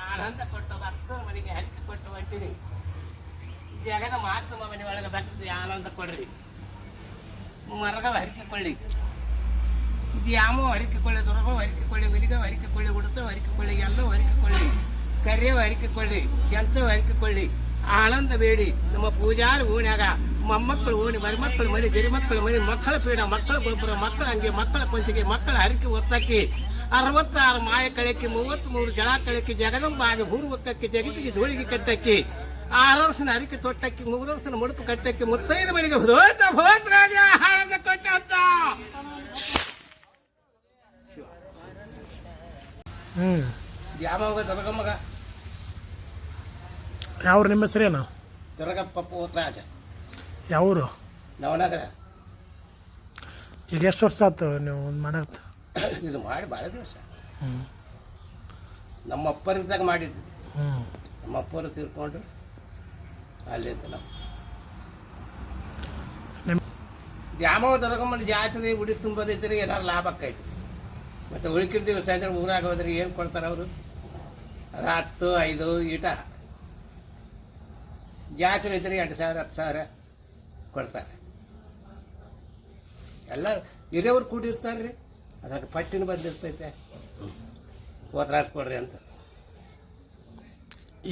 ಆನಂದ ಕೊಟ್ಟು ಭಕ್ತರ ಮನೆಗೆ ಹರಕೆ ಕೊಟ್ಟು ಹೊಂಟಿನಿ. ಜಗದ ಮಾತಮ್ಮ ಮನೆ ಒಳಗೆ ಭಕ್ತಿ ಆನಂದ ಕೊಡ್ರಿ. ಮರಗ ಹರಿಕೆಕೊಳ್ಳಿ, ದ್ಯಾಮೋ ಹರಿಕೆಕೊಳ್ಳಿ, ದುರ್ಗ ಹರಿಕೆಕೊಳ್ಳಿ, ಹುಲಿಗ ಹರಿಕೆಕೊಳ್ಳಿ, ಉಡುತ ಹರಿಕೆಕೊಳ್ಳಿ, ಎಲ್ಲೋ ಹರಿಕೆಕೊಳ್ಳಿ, ಕರಿಯವ ಹರಿಕೆಕೊಳ್ಳಿ, ಕೆಂಚವ ಹರಿಕೆಕೊಳ್ಳಿ. ಆನಂದ ಬೇಡಿ ನಮ್ಮ ಪೂಜಾರಿ ಓಣ್ಯಾಗ ಮೊಮ್ಮಕ್ಕಳು ಓಣಿ, ಮರಿಮಕ್ಕಳು ಮನೆ, ಗಿರಿಮಕ್ಕಳು ಮನೆ, ಮಕ್ಕಳ ಪೀಡ, ಮಕ್ಕಳ ಗೊಬ್ಬರ, ಮಕ್ಕಳ ಅಂಗಿ, ಮಕ್ಕಳ ಪಂಚಿಗೆ, ಮಕ್ಕಳ ಹರಿಕೆ ಒತ್ತಕ್ಕೆ 66 ಮಾಯ ಕಳಕ್ಕೆ, 33 ಜಳ ಕಳಕ್ಕೆ, ಜಗದಂಬಾಗಿ ಹೂರ್ವಕ್ಕಕ್ಕೆ, ಜಗತ್ತಿಗೆ ಧೂಳಿಗೆ ಕಟ್ಟಕ್ಕೆ, 6 ವರ್ಷನ ಹರಿಕೆ ತೊಟ್ಟಕ್ಕೆ, 3 ವರ್ಷನ ಮುಡುಪು ಕಟ್ಟಕ್ಕೆ, ಮುತ್ತೈದ ಮನೆಗೆ ಭೋಜರಾಜ ಆನಂದ ಕೊಟ್ಟ. ಯಾವಾಗ ದೊರಗಮ್ಮಗ ಯಾವ್ರು ನಿಮ್ಮ ಹೆಸರೇನು? ದೊರಗಪ್ಪ ಪೋತ್ರಾಜ. ಯಾವರು? ನವನಗರ. ಈಗ ಎಷ್ಟು ವರ್ಷ ಆಯ್ತು ನೀವು ಮಾಡಕ್ಕೆ? ಇದು ಮಾಡಿ ಭಾಳ ದಿವಸ. ನಮ್ಮ ಅಪ್ಪರಿದ್ದಾಗ ಮಾಡಿದ್ದು. ನಮ್ಮ ಅಪ್ಪರು ತೀರ್ಕೊಂಡು ಅಲ್ಲಿಂದ ನಾವು ದ್ಯಾಮವ ದೊರಗಮ್ಮನ ಜಾತ್ರೆ ಉಡಿ ತುಂಬೋದಿದ್ರೆ ಏನಾರು ಲಾಭ ಆಕ್ಕೈತಿ. ಮತ್ತು ಉಳಿಕಿದ ದಿವಸ ಇದ್ರೆ ಊರಾಗ ಹೋದ್ರೆ ಏನು ಕೊಡ್ತಾರೆ ಅವರು? 10, 5 ಈಟ. ಜಾತ್ರೆ ಇದ್ರೆ 2,000, 10,000 ಕೊಡ್ತಾರೆ. ಎಲ್ಲ ಹಿರಿಯವ್ರು ಕೂಡಿರ್ತಾರೆ ರೀ. ಅದಕ್ಕೆ ಪಟ್ಟಿನ ಬಂದಿರ್ತೈತೆ, ಹೋದ್ರಾತ್ ಕೊಡ್ರಿ ಅಂತ.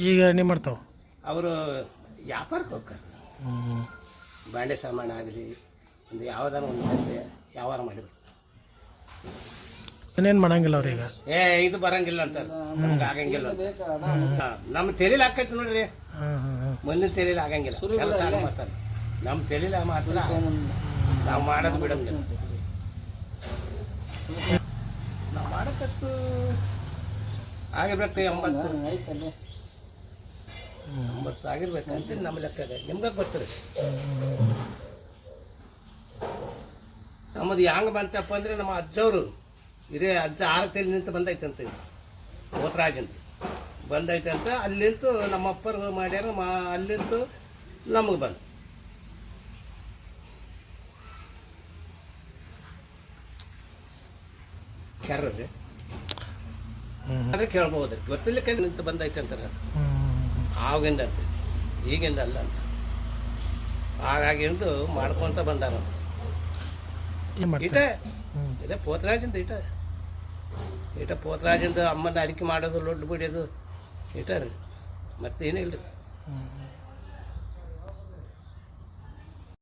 ಈಗ ನೀವು ಮಾಡ್ತಾವೆ ಅವರು ವ್ಯಾಪಾರಕ್ಕೆ ಹೋಗ್ತಾರೆ. ಬಾಂಡೆ ಸಾಮಾನು ಆಗಲಿ, ಒಂದು ಯಾವುದಾರ ಒಂದು ಗದ್ದೆ ವ್ಯವಹಾರ ಮಾಡಿದ್ರು. ಇನ್ನೇನು ಮಾಡಂಗಿಲ್ಲ ಅವ್ರೀಗ. ಇದು ಬರಂಗಿಲ್ಲ ಅಂತಾರೆ, ನಮ್ಗೆ ಆಗಂಗಿಲ್ಲ. ನಮ್ಮ ತೆಲೀಲಿ ಆಕೈತಿ ನೋಡ್ರಿ, ಮುಂದಿನ ತೆಲೀಲಿ ಆಗಂಗಿಲ್ಲ. ಕೆಲಸ ಮಾಡ್ತಾರೆ, ನಮ್ಮ ತೆಲೀಲಿ ಮಾತ್ರ ನಾವು ಮಾಡೋದು ಬಿಡಂಗಿಲ್ಲ. ನಾವು ಮಾಡೋಕ್ಕಷ್ಟು ಆಗಿರ್ಬೇಕು 80 ಆಗಿರ್ಬೇಕಂತ ನಮ್ಮ ಲೆಕ್ಕ. ನಿಮ್ಗೆ ಗೊತ್ತಿರಿ ನಮ್ಮದು ಹೆಂಗೆ ಬಂತಪ್ಪ ಅಂದರೆ, ನಮ್ಮ ಅಜ್ಜವರು ಹಿರಿಯ ಅಜ್ಜ 6 ತಲೆ ನಿಂತು ಬಂದೈತಂತ. ಇದು ಪೋತ್ರಾಜಂತ ಬಂದೈತೆ ಅಂತ ಅಲ್ಲಿಂತು ನಮ್ಮ ಅಪ್ಪರು ಮಾಡ್ಯಾರ. ಅಲ್ಲಿಂತು ನಮಗೆ ಬಂತು. ಕ್ಯಾರ್ರಿ ಅದೇ ಕೇಳ್ಬೋದು, ಗೊತ್ತಿಲ್ಲಕ್ಕೆ ನಿಂತು ಬಂದೈತೆ ಅಂತಾರೆ. ಅದು ಆವಾಗಿಂದ ಅಂತ, ಈಗಿಂದ ಅಲ್ಲ ಅಂತ. ಹಾಗಾಗಿಂದು ಮಾಡ್ಕೊತ ಬಂದಾರ. ಇದೇ ಪೋತ್ರಾಜಿಂದ ಈಟ ಪೋತ್ರಾಜಿಂದ ಅಮ್ಮನ ಅರಿಕೆ ಮಾಡೋದು, ಲೊಡ್ಡು ಬಿಡೋದು ಈಟ ರೀ, ಮತ್ತೇನಿಲ್ಲ ರೀ.